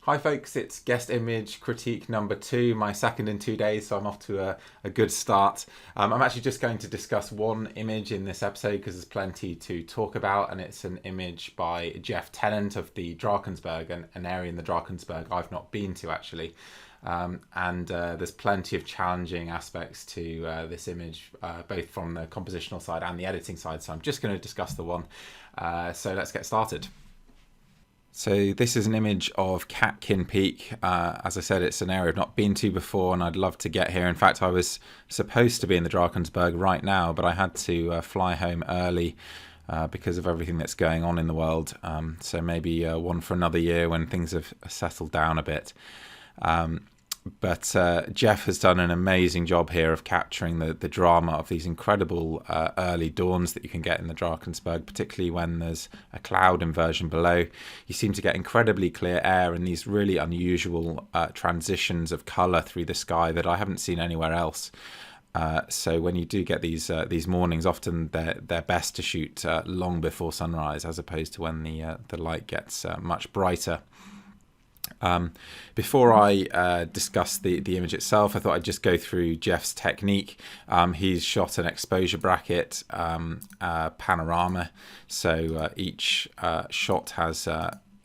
Hi folks, it's guest image critique number 2, my second in 2 days, so I'm off to a good start. I'm actually just going to discuss one image in this episode because there's plenty to talk about, and it's an image by Geoff Tennant of the Drakensberg, an area in the Drakensberg I've not been to actually. There's plenty of challenging aspects to this image, both from the compositional side and the editing side, so I'm just going to discuss the one. So let's get started. So this is an image of Catkin Peak. As I said, it's an area I've not been to before and I'd love to get here. In fact, I was supposed to be in the Drakensberg right now, but I had to fly home early because of everything that's going on in the world. So maybe one for another year when things have settled down a bit. But Geoff has done an amazing job here of capturing the drama of these incredible early dawns that you can get in the Drakensberg, particularly when there's a cloud inversion below. You seem to get incredibly clear air and these really unusual transitions of colour through the sky that I haven't seen anywhere else. So when you do get these mornings, often they're best to shoot long before sunrise, as opposed to when the light gets much brighter. Before I discuss the image itself, I thought I'd just go through Geoff's technique. He's shot an exposure bracket panorama, so each shot has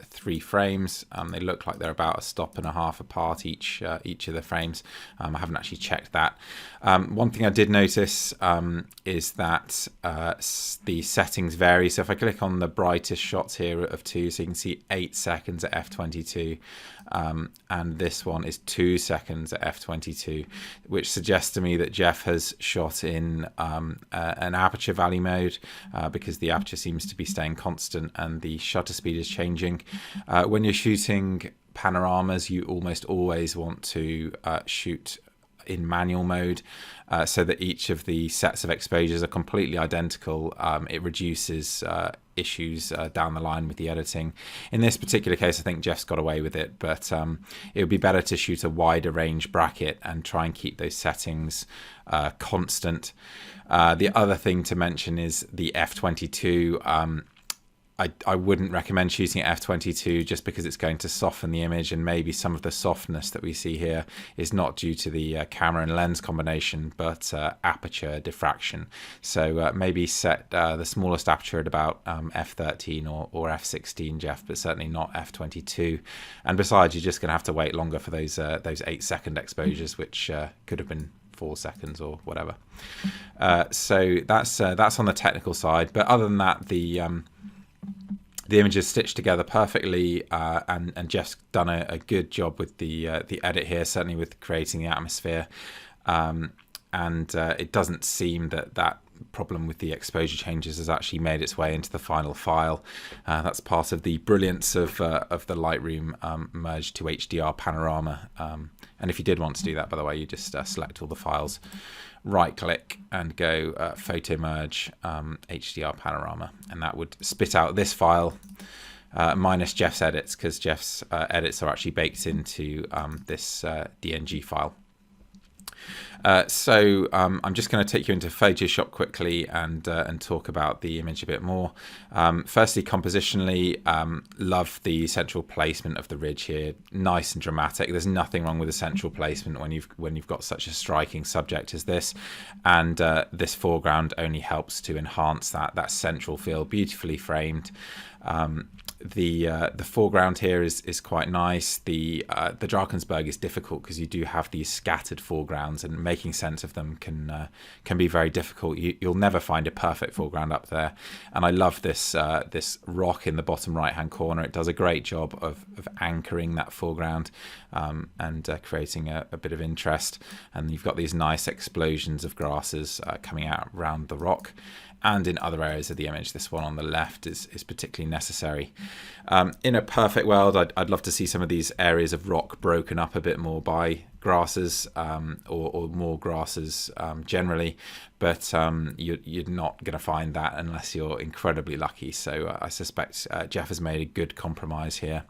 3 frames. They look like they're about a stop and a half apart, each of the frames. I haven't actually checked that. One thing I did notice is that the settings vary. So if I click on the brightest shots here of 2, so you can see 8 seconds at f22, and this one is 2 seconds at f22, which suggests to me that Geoff has shot in an aperture value mode because the aperture seems to be staying constant and the shutter speed is changing. When you're shooting panoramas, you almost always want to shoot in manual mode so that each of the sets of exposures are completely identical. It reduces issues down the line with the editing. In this particular case, I think Geoff's got away with it, but it would be better to shoot a wider range bracket and try and keep those settings constant. The other thing to mention is the f22. I wouldn't recommend shooting at f22 just because it's going to soften the image, and maybe some of the softness that we see here is not due to the camera and lens combination, but aperture diffraction. So maybe set the smallest aperture at about f13 or f16, Geoff, but certainly not f22. And besides, you're just going to have to wait longer for those 8-second exposures, which could have been 4 seconds or whatever. So that's on the technical side. But other than that, the image is stitched together perfectly, and Geoff's done a good job with the edit here, certainly with creating the atmosphere. It doesn't seem that problem with the exposure changes has actually made its way into the final file. That's part of the brilliance of the Lightroom merge to HDR panorama. And if you did want to do that, by the way, you just select all the files, right click and go photo merge HDR panorama, and that would spit out this file minus Geoff's edits, because Geoff's edits are actually baked into this DNG file. So I'm just going to take you into Photoshop quickly and talk about the image a bit more. Firstly, compositionally, love the central placement of the ridge here. Nice and dramatic. There's nothing wrong with the central placement when you've got such a striking subject as this, and this foreground only helps to enhance that central feel. Beautifully framed. The foreground here is quite nice. The Drakensberg is difficult because you do have these scattered foregrounds, and making sense of them can be very difficult. You'll never find a perfect foreground up there. And I love this rock in the bottom right hand corner. It does a great job of anchoring that foreground and creating a bit of interest. And you've got these nice explosions of grasses coming out around the rock. And in other areas of the image, this one on the left is particularly necessary. In a perfect world, I'd love to see some of these areas of rock broken up a bit more by grasses or more grasses generally, but you're not going to find that unless you're incredibly lucky. So I suspect Geoff has made a good compromise here.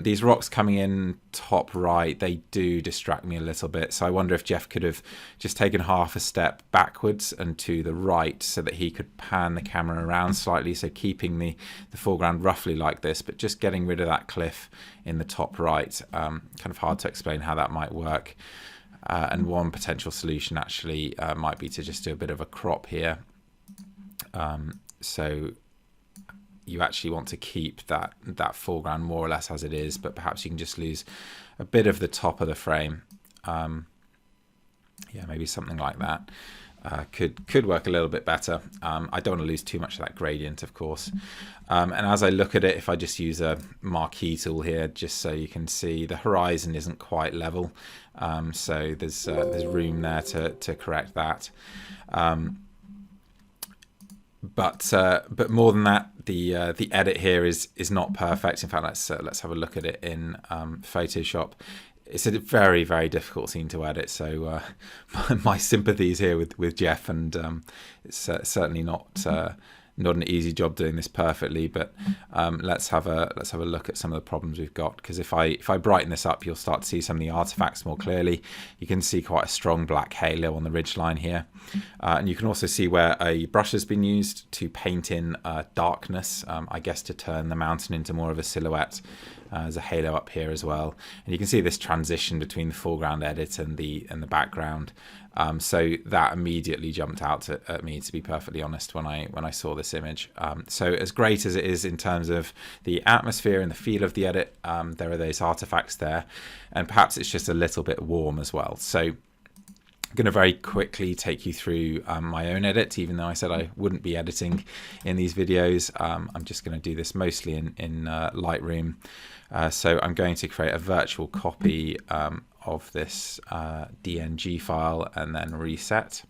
These rocks coming in top right, they do distract me a little bit. So I wonder if Geoff could have just taken half a step backwards and to the right so that he could pan the camera around slightly. So keeping the foreground roughly like this, but just getting rid of that cliff in the top right. Kind of hard to explain how that might work. And one potential solution actually might be to just do a bit of a crop here. So you actually want to keep that foreground more or less as it is, but perhaps you can just lose a bit of the top of the frame. Yeah, maybe something like that. Could work a little bit better. I don't want to lose too much of that gradient, of course. And as I look at it, if I just use a marquee tool here, just so you can see the horizon isn't quite level, so there's room there to correct that. But more than that, the edit here is not perfect. In fact, let's have a look at it in Photoshop. It's a very, very difficult scene to edit, so my sympathies here with Geoff, and it's certainly not an easy job doing this perfectly. But let's have a look at some of the problems we've got, because if I brighten this up, you'll start to see some of the artifacts more clearly. You can see quite a strong black halo on the ridgeline here, and you can also see where a brush has been used to paint in darkness, I guess to turn the mountain into more of a silhouette. There's a halo up here as well, and you can see this transition between the foreground edit and the background. So that immediately jumped out at me, to be perfectly honest, when I saw this image. So as great as it is in terms of the atmosphere and the feel of the edit, there are those artifacts there, and perhaps it's just a little bit warm as well. So I'm going to very quickly take you through my own edit, even though I said I wouldn't be editing in these videos. I'm just going to do this mostly in Lightroom. So I'm going to create a virtual copy of this DNG file and then reset.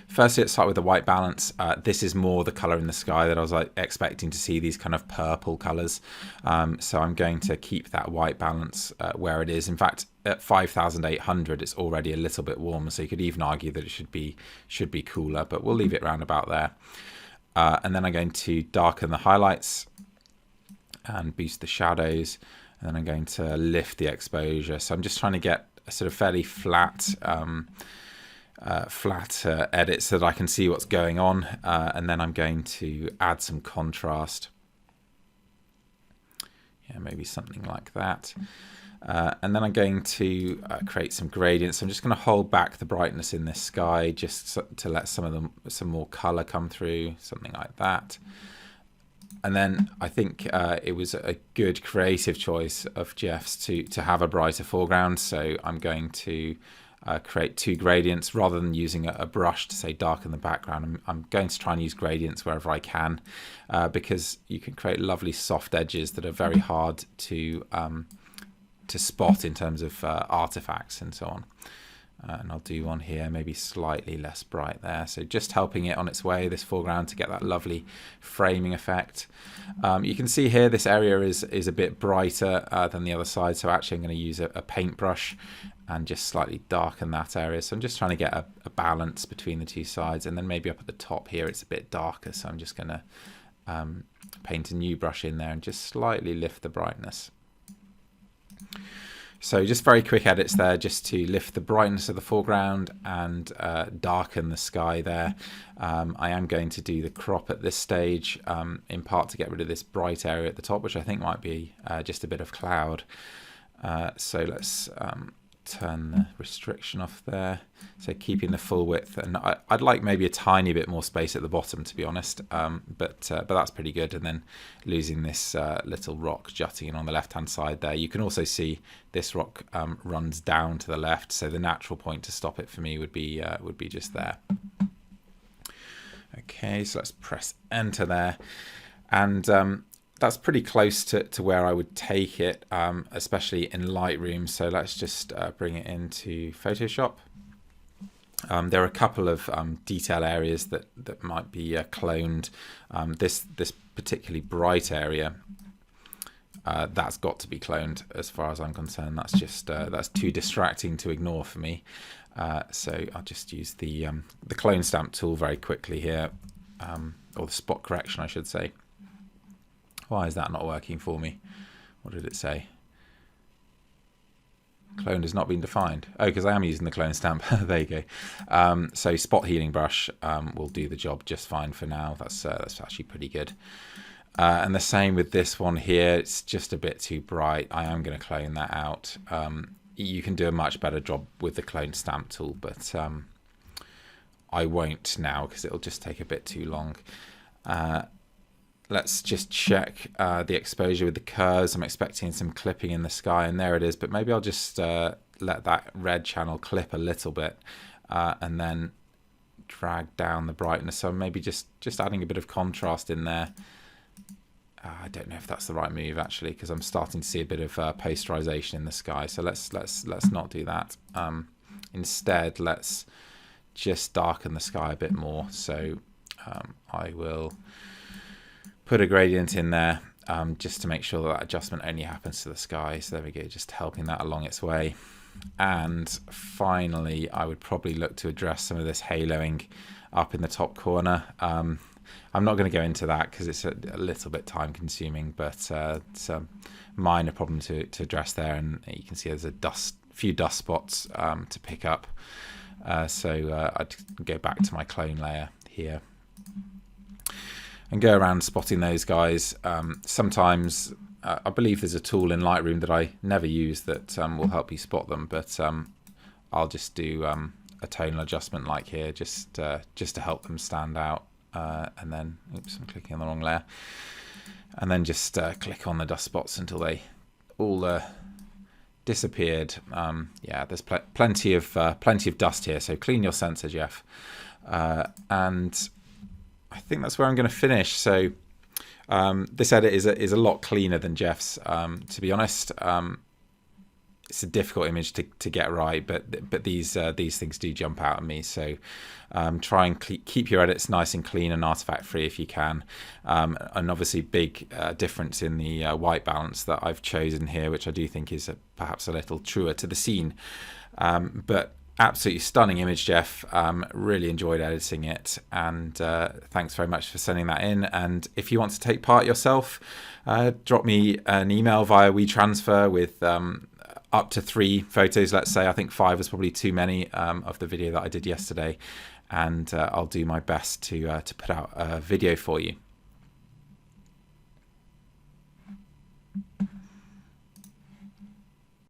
Firstly, let's start with the white balance. This is more the color in the sky that I was expecting to see, these kind of purple colors. So I'm going to keep that white balance where it is. In fact, at 5,800, it's already a little bit warmer, so you could even argue that it should be cooler, but we'll leave it around about there. And then I'm going to darken the highlights and boost the shadows, and then I'm going to lift the exposure. So I'm just trying to get a sort of fairly flat edit so that I can see what's going on, and then I'm going to add some contrast. Yeah, maybe something like that. And then I'm going to create some gradients. I'm just going to hold back the brightness in this sky just to let some more color come through, something like that. And then I think it was a good creative choice of Geoff's to have a brighter foreground. So I'm going to create two gradients rather than using a brush to say darken the background. I'm going to try and use gradients wherever I can, because you can create lovely soft edges that are very hard to spot in terms of artifacts and so on. And I'll do one here, maybe slightly less bright there. So just helping it on its way, this foreground, to get that lovely framing effect. You can see here this area is a bit brighter than the other side. So actually I'm going to use a paintbrush and just slightly darken that area. So I'm just trying to get a balance between the two sides. And then maybe up at the top here, it's a bit darker. So I'm just going to paint a new brush in there and just slightly lift the brightness. So just very quick edits there, just to lift the brightness of the foreground and darken the sky there. I am going to do the crop at this stage, in part to get rid of this bright area at the top, which I think might be just a bit of cloud. So let's turn the restriction off there. So keeping the full width, and I'd like maybe a tiny bit more space at the bottom, to be honest, but that's pretty good. And then losing this little rock jutting in on the left hand side there. You can also see this rock runs down to the left, so the natural point to stop it for me would be just there. Okay, so let's press enter there, and that's pretty close to where I would take it, especially in Lightroom. So let's just bring it into Photoshop. There are a couple of detail areas that might be cloned. This particularly bright area, that's got to be cloned as far as I'm concerned. That's just that's too distracting to ignore for me. So I'll just use the clone stamp tool very quickly here, or the spot correction I should say. Why is that not working for me? What did it say? Clone has not been defined. Oh, because I am using the clone stamp. There you go. So spot healing brush will do the job just fine for now. That's actually pretty good. And the same with this one here. It's just a bit too bright. I am going to clone that out. You can do a much better job with the clone stamp tool, but I won't now because it'll just take a bit too long. Let's just check the exposure with the curves. I'm expecting some clipping in the sky, and there it is. But maybe I'll just let that red channel clip a little bit, and then drag down the brightness. So maybe just adding a bit of contrast in there. I don't know if that's the right move actually, because I'm starting to see a bit of posterization in the sky. So let's not do that. Instead, let's just darken the sky a bit more. So I will put a gradient in there just to make sure that adjustment only happens to the sky. So there we go, just helping that along its way. And finally, I would probably look to address some of this haloing up in the top corner. I'm not going to go into that because it's a little bit time consuming, but it's a minor problem to address there. And you can see there's a few dust spots to pick up. So I'd go back to my clone layer here and go around spotting those guys. Sometimes I believe there's a tool in Lightroom that I never use that will help you spot them, but I'll just do a tonal adjustment like here just to help them stand out. And then, oops, I'm clicking on the wrong layer. And then just click on the dust spots until they all disappeared. Yeah, there's plenty of dust here, so clean your sensor, Geoff. And I think that's where I'm going to finish. So this edit is a lot cleaner than Geoff's, to be honest. It's a difficult image to get right, but these things do jump out at me. So try and keep your edits nice and clean and artifact free if you can. And obviously big difference in the white balance that I've chosen here, which I do think is perhaps a little truer to the scene. But absolutely stunning image, Geoff. Really enjoyed editing it, and thanks very much for sending that in. And if you want to take part yourself, drop me an email via WeTransfer with up to 3 photos, let's say. I think 5 was probably too many of the video that I did yesterday, and I'll do my best to put out a video for you.